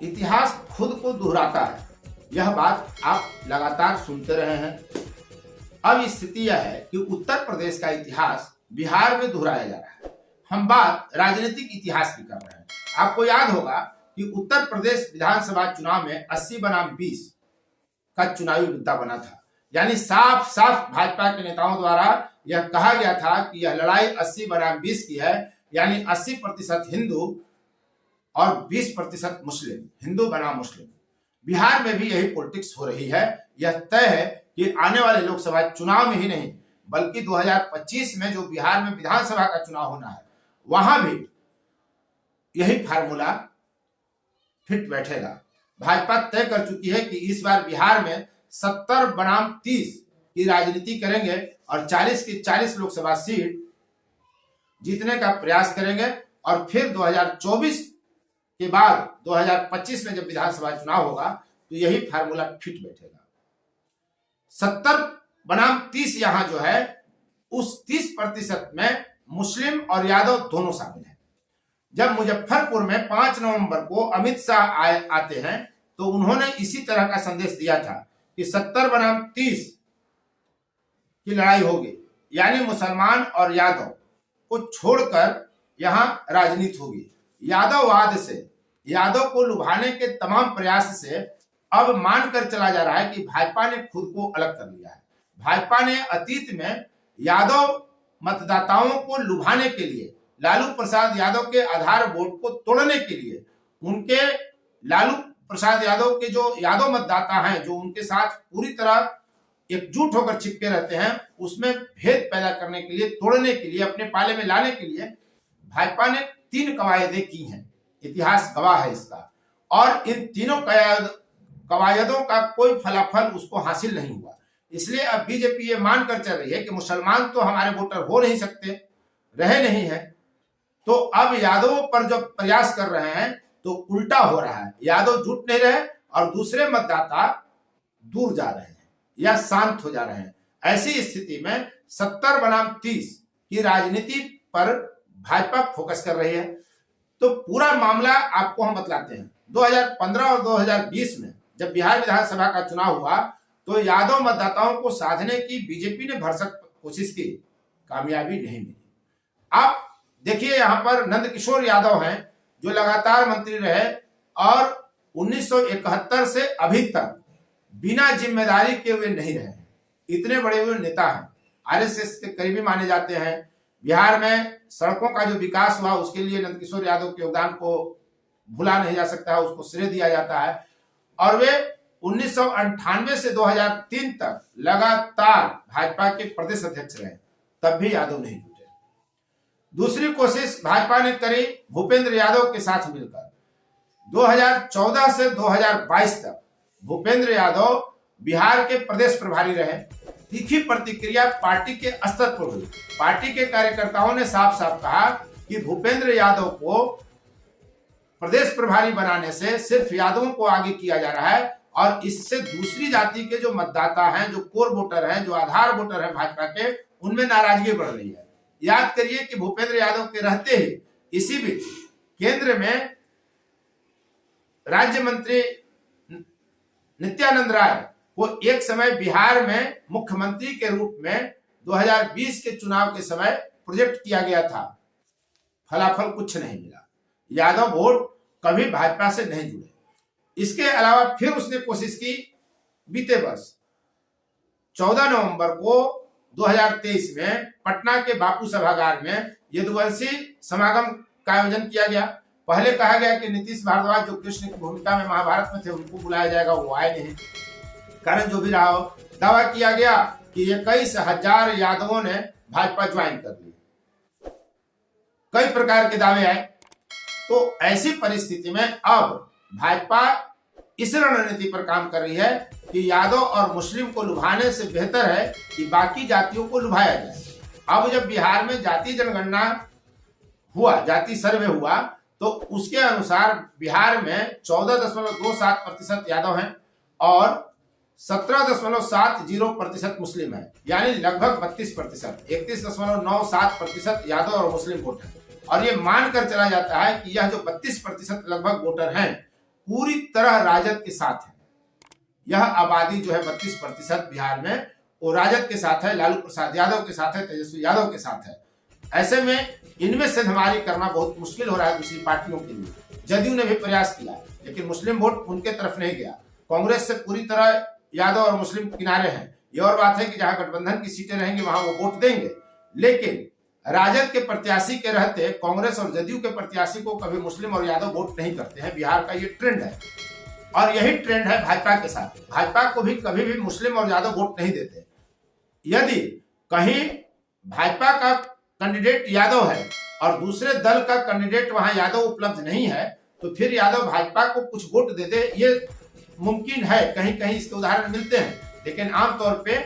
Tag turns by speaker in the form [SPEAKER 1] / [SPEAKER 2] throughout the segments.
[SPEAKER 1] इतिहास खुद को दोहराता है, यह बात आप लगातार सुनते रहे हैं। अब स्थिति यह है कि उत्तर प्रदेश का इतिहास बिहार में दोहराया जा रहा है। हम बात राजनीतिक इतिहास की कर रहे हैं। आपको याद होगा कि उत्तर प्रदेश विधानसभा चुनाव में 80 बनाम 20 का चुनावी मुद्दा बना था। यानी साफ साफ भाजपा के नेताओं द्वारा यह कहा गया था कि यह लड़ाई 80 बनाम 20 की है, यानी 80% हिंदू और 20% मुस्लिम, हिंदू बनाम मुस्लिम। बिहार में भी यही पॉलिटिक्स हो रही है। यह तय है कि आने वाले लोकसभा चुनाव में ही नहीं बल्कि 2025 में जो बिहार में विधानसभा का चुनाव होना है, वहां भी यही फार्मूला फिट बैठेगा। भाजपा तय कर चुकी है कि इस बार बिहार में 70 बनाम 30 की राजनीति करेंगे और 40 की 40 लोकसभा सीट जीतने का प्रयास करेंगे। और फिर 2024 के बाद 2025 में जब विधानसभा चुनाव होगा तो यही फार्मूला फिट बैठेगा। 70 बनाम 30 यहां जो है, उस 30% में मुस्लिम और यादव दोनों शामिल हैं। जब मुजफ्फरपुर में 5 नवंबर को अमित शाह आते हैं तो उन्होंने इसी तरह का संदेश दिया था कि 70 बनाम 30 की लड़ाई होगी, यानी मुसलमान और यादव को छोड़कर यहां राजनीति होगी। यादववाद से, यादव को लुभाने के तमाम प्रयास से अब मानकर चला जा रहा है कि भाजपा ने खुद को अलग कर लिया है। भाजपा ने अतीत में यादव मतदाताओं को लुभाने के लिए, लालू प्रसाद यादव के आधार वोट को तोड़ने के लिए, उनके लालू प्रसाद यादव के जो यादव मतदाता हैं, जो उनके साथ पूरी तरह एकजुट होकर चिपके रहते हैं, उसमें भेद पैदा करने के लिए, तोड़ने के लिए, अपने पाले में लाने के लिए भाजपा ने 3 कवायदें की हैं। इतिहास गवाह है इसका। और इन तीनों कवायदों का कोई फलाफल उसको हासिल नहीं हुआ। इसलिए अब बीजेपी ये मानकर चल रही है कि मुसलमान तो हमारे वोटर हो नहीं सकते, रहे नहीं है, तो अब यादवों पर जो प्रयास कर रहे हैं तो उल्टा हो रहा है। यादव जुट नहीं रहे और दूसरे मतदाता दूर जा रहे हैं या शांत हो जा रहे हैं। ऐसी स्थिति में 70 बनाम 30 की राजनीति पर भाजपा फोकस कर रही है। तो पूरा मामला आपको हम बतलाते हैं। 2015 और 2020 में जब बिहार विधानसभा का चुनाव हुआ तो यादव मतदाताओं को साधने की बीजेपी ने भरसक कोशिश की, कामयाबी नहीं मिली। आप देखिए, यहाँ पर नंदकिशोर यादव हैं जो लगातार मंत्री रहे और 1971 से अभी तक बिना जिम्मेदारी के हुए नहीं रहे। इतने बड़े हुए नेता हैं, आरएसएस के करीबी माने जाते हैं। बिहार में सड़कों का जो विकास हुआ उसके लिए नंदकिशोर यादव के योगदान को भुला नहीं जा सकता है, उसको श्रेय दिया जाता है। और वे 1998 से 2003 तक लगातार भाजपा के प्रदेश अध्यक्ष रहे, तब भी यादव नहीं जुटे। दूसरी कोशिश भाजपा ने करी भूपेंद्र यादव के साथ मिलकर। 2014 से 2022 तक भूपेंद्र यादव बिहार के प्रदेश प्रभारी रहे। तीखी प्रतिक्रिया पार्टी के स्तर पर हुई। पार्टी के कार्यकर्ताओं ने साफ साफ कहा कि भूपेंद्र यादव को प्रदेश प्रभारी बनाने से सिर्फ यादवों को आगे किया जा रहा है और इससे दूसरी जाति के जो मतदाता हैं, जो कोर वोटर हैं, जो आधार वोटर हैं भाजपा के, उनमें नाराजगी बढ़ रही है। याद करिए कि भूपेंद्र यादव के रहते ही इसी बीच केंद्र में राज्य मंत्री नित्यानंद राय को एक समय बिहार में मुख्यमंत्री के रूप में 2020 के चुनाव के समय प्रोजेक्ट किया गया था। फलाफल कुछ नहीं मिला। यादव वोट कभी भाजपा से नहीं जुड़े। इसके अलावा फिर उसने कोशिश की बीते वर्ष 14 नवंबर को 2023 में पटना के बापू सभागार में यदुवंशी समागम का आयोजन किया गया। पहले कहा गया कि नीतीश भारद्वाज जो कृष्ण की भूमिका में महाभारत में थे उनको बुलाया जाएगा, वो आए नहीं। कारण जो भी रहा हो, दावा किया गया कि 21,000 यादवों ने भाजपा ज्वाइन कर ली। कई प्रकार के दावे आए। तो ऐसी परिस्थिति में अब भाजपा इस रणनीति पर काम कर रही है कि यादव और मुस्लिम को लुभाने से बेहतर है कि बाकी जातियों को लुभाया जाए। अब जब बिहार में जाति जनगणना हुआ, जाति सर्वे हुआ, तो उसके अनुसार बिहार में 14.27% यादव हैं और 17.70% मुस्लिम है, यानी लगभग 32%, 31.97% यादव और मुस्लिम वोट है। और ये मानकर चला जाता है कि यह जो 32% लगभग वोटर हैं पूरी तरह राजद के साथ है। यह आबादी जो है 32% बिहार में वो राजद के साथ है, लालू प्रसाद यादव के साथ है, तेजस्वी यादव के साथ है। ऐसे में इनमें से हमारी करना बहुत मुश्किल हो रहा है दूसरी पार्टियों के लिए। जदयू ने भी प्रयास किया लेकिन मुस्लिम वोट उनके तरफ नहीं गया। कांग्रेस से पूरी तरह यादव और मुस्लिम किनारे हैं। ये और बात है कि जहां गठबंधन की सीटें रहेंगी वहां वो वोट देंगे, लेकिन राजद के प्रत्याशी के रहते कांग्रेस और जदयू के प्रत्याशी को कभी मुस्लिम और यादव वोट नहीं करते हैं। बिहार का ये ट्रेंड है और यही ट्रेंड है भाजपा के साथ। भाजपा को भी कभी भी मुस्लिम और यादव वोट नहीं देते। यदि कहीं भाजपा का कैंडिडेट यादव है और दूसरे दल का कैंडिडेट वहां यादव उपलब्ध नहीं है तो फिर यादव भाजपा को कुछ वोट दे दे, ये मुमकिन है। कहीं कहीं इसके उदाहरण मिलते हैं, लेकिन आमतौर पे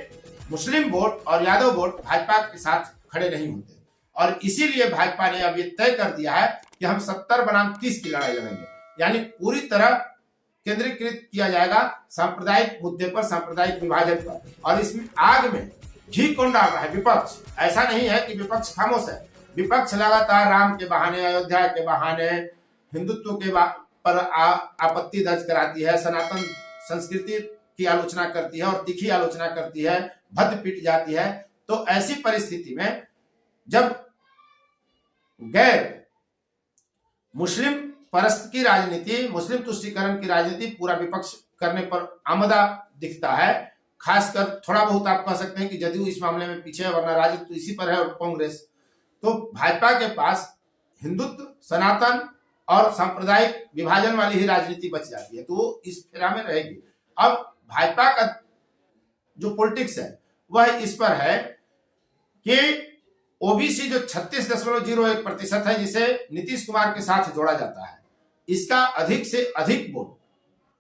[SPEAKER 1] मुस्लिम वोट और यादव वोट भाजपा के साथ खड़े नहीं होते। और इसीलिए भाजपा ने अब ये तय कर दिया है कि हम 70 बनाम 30 की लड़ाई लड़ेंगे, यानी पूरी तरह केंद्रीकृत किया जाएगा सांप्रदायिक मुद्दे पर, सांप्रदायिक विभाजन पर। और इसमें आग में घी कौन डाल रहा है? विपक्ष। ऐसा नहीं है कि विपक्ष खामोश है। विपक्ष लगातार राम के बहाने, अयोध्या के बहाने, हिंदुत्व के पर आपत्ति दर्ज कराती है, सनातन संस्कृति की आलोचना करती है और तीखी आलोचना करती है, भद्द पीट जाती है। तो ऐसी परिस्थिति में जब गैर मुस्लिम परस्त की राजनीति, मुस्लिम तुष्टीकरण की राजनीति पूरा विपक्ष करने पर आमदा दिखता है, खासकर थोड़ा बहुत आप कह सकते हैं कि जदयू इस मामले में पीछे है, वरना राजद तो इसी पर है, और कांग्रेस। तो भाजपा के पास हिंदुत्व, सनातन और सांप्रदायिक विभाजन वाली ही राजनीति बच जाती है, तो वो इस फेरा में रहेगी। अब भाजपा का जो पॉलिटिक्स है वह इस पर है कि ओबीसी जो 36.01% है, जिसे नीतीश कुमार के साथ जोड़ा जाता है, इसका अधिक से अधिक वोट,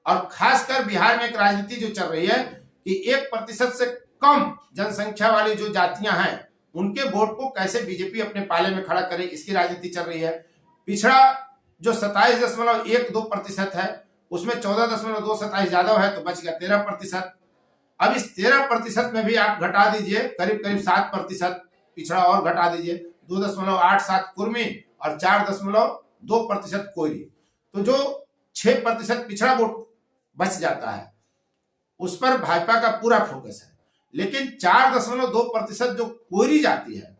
[SPEAKER 1] और खासकर बिहार में एक राजनीति जो चल रही है कि 1% से कम जनसंख्या वाली जो जातियां हैं उनके वोट को कैसे बीजेपी अपने पाले में खड़ा करे, इसकी राजनीति चल रही है। पिछड़ा जो 27.12% है उसमें 14.27 यादव है, तो बच गया 13%। अब इस 13% में भी आप घटा दीजिए करीब करीब 7% पिछड़ा, और घटा दीजिए 2.87 कुर्मी और 4.2% कोयरी, तो जो 6% पिछड़ा वोट बच जाता है उस पर भाजपा का पूरा फोकस है। लेकिन 4.2% जो कोयरी जाती है,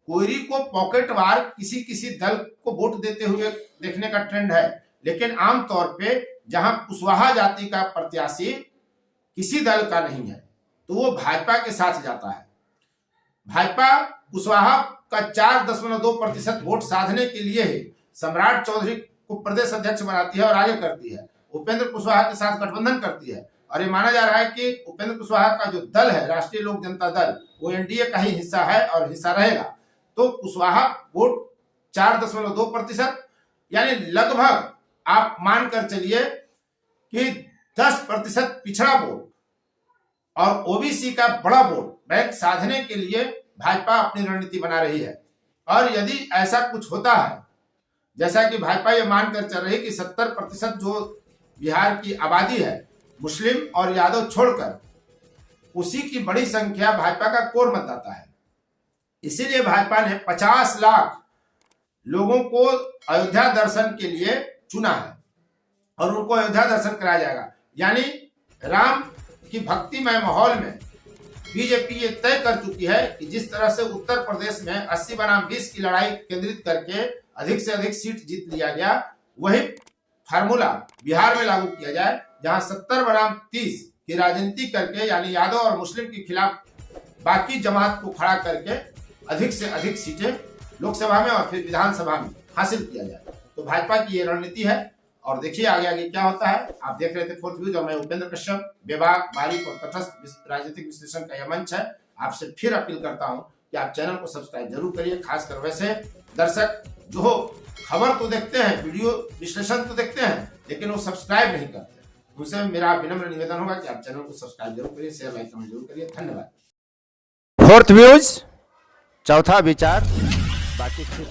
[SPEAKER 1] कोयरी को पॉकेट वार किसी किसी दल को वोट देते हुए देखने का ट्रेंड है, लेकिन आमतौर पे जहां कुशवाहा जाति का प्रत्याशी किसी दल का नहीं है तो वो भाजपा के साथ जाता है। भाजपा कुशवाहा का 4.2% वोट साधने के लिए ही सम्राट चौधरी को प्रदेश अध्यक्ष बनाती है और आगे करती है, उपेंद्र कुशवाहा के साथ गठबंधन करती है। और ये माना जा रहा है कि उपेंद्र कुशवाहा का जो दल है, राष्ट्रीय लोक जनता दल, वो एनडीए का ही हिस्सा है और हिस्सा रहेगा। तो कुशवाहा वोट 4.2%, यानी लगभग आप मानकर चलिए कि 10% पिछड़ा वोट और ओबीसी का बड़ा वोट बैंक साधने के लिए भाजपा अपनी रणनीति बना रही है। और यदि ऐसा कुछ होता है, जैसा कि भाजपा ये मानकर चल रही है कि 70% जो बिहार की आबादी है मुस्लिम और यादव छोड़कर, उसी की बड़ी संख्या भाजपा का कोर मतदाता है। इसीलिए भाजपा ने 50 लाख लोगों को अयोध्या दर्शन के लिए चुना है और उनको अयोध्या दर्शन कराया जाएगा। यानी राम की भक्तिमय माहौल में बीजेपी ये तय कर चुकी है कि जिस तरह से उत्तर प्रदेश में 80 बनाम 20 की लड़ाई केंद्रित करके अधिक से अधिक सीट जीत लिया गया, वही फार्मूला बिहार में लागू किया जाए, जहां 70 बनाम 30 की राजनीति करके, यानी यादव और मुस्लिम के खिलाफ बाकी जमात को खड़ा करके अधिक से अधिक सीटें लोकसभा में और फिर विधानसभा में हासिल किया जाए। तो भाजपा की ये रणनीति है और देखिए आगे आगे क्या होता है। आप देख रहे थे फोर्थ व्यूज और मैं उपेंद्र कश्यप। बेबाक, बारीक और तटस्थ राजनीतिक विश्लेषण का यह मंच है। आपसे फिर अपील करता हूं कि आप चैनल को सब्सक्राइब जरूर करिए। खासकर वैसे दर्शक जो खबर तो देखते हैं, वीडियो विश्लेषण तो देखते हैं, लेकिन वो सब्सक्राइब नहीं करते, उनसे मेरा विनम्र निवेदन होगा कि आप चैनल को सब्सक्राइब जरूर करिए, शेयर लाइक कमेंट जरूर करिए। धन्यवाद।
[SPEAKER 2] फोर्थ व्यूज, चौथा विचार, बाकी फिर